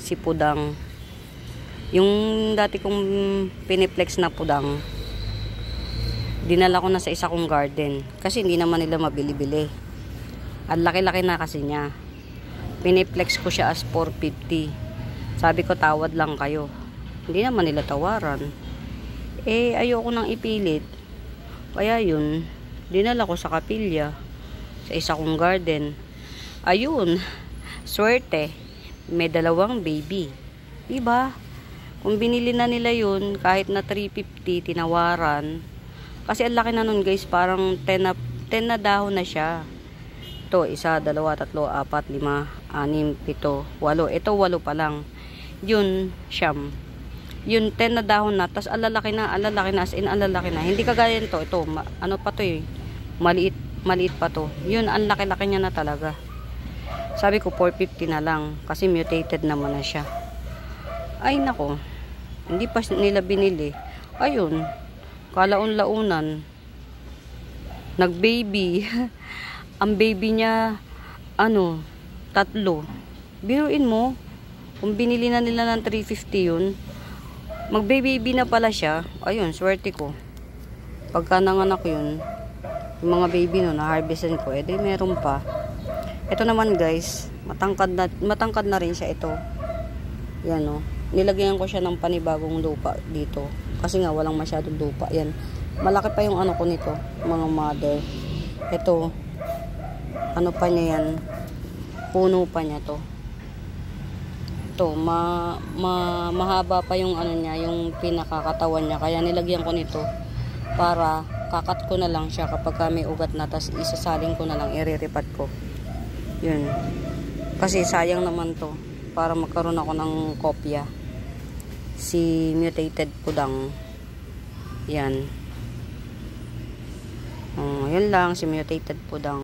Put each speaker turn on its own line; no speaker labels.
Si Pudang. Yung dati kong piniplex na pudang, dinala ko na sa isa kong garden. Kasi hindi naman nila mabili-bili. Ang laki-laki na kasi niya. Piniplex ko siya as 450. Sabi ko tawad lang kayo. Hindi naman nila tawaran. Eh ayoko nang ipilit. Kaya yun, dinala ko sa kapilya. Sa isa kong garden. Ayun, swerte. May 2 baby. Diba? Kung binili na nila yun, kahit na 350, tinawaran. Kasi ang laki na nun guys, parang 10 na dahon na siya. Ito, 1, 2, 3, 4, 5, 6, 7, 8. Ito, 8 pa lang. Yun, siyam. Yun, 10 na dahon na. Tapos alalaki na, as in alalaki na. Hindi kagaya nito. Ito, ano pa to eh. Maliit pa to. Yun, ang laki-laki niya na talaga. Sabi ko, 450 na lang. Kasi mutated naman na siya. Ay, nako. Hindi pa nila binili. Ayun. Kalaon-launan. Nag-baby. Ang baby niya, 3. Biruin mo. Kung binili na nila ng 350 yun, mag-baby na pala siya. Ayun, swerte ko. Pagka nanganak yun, yung mga baby no, na-harvestin ko, edi meron pa. Ito naman guys, matangkad na rin siya ito. Yan o. Nilagyan ko siya ng panibagong lupa dito. Kasi nga walang masyadong lupa. Yan. Malaki pa yung ano ko nito, mga mother. Ito, ano pa niya yan, puno pa niya to. Ito, mahaba pa yung ano niya, yung pinakakatawan niya. Kaya nilagyan ko nito para kakat ko na lang siya kapag may ugat na, tas isasaling ko na lang, iriripat ko. Yun. Kasi sayang naman to para magkaroon ako ng kopya. Si mutated pudang. Yan. Yun lang, si mutated pudang.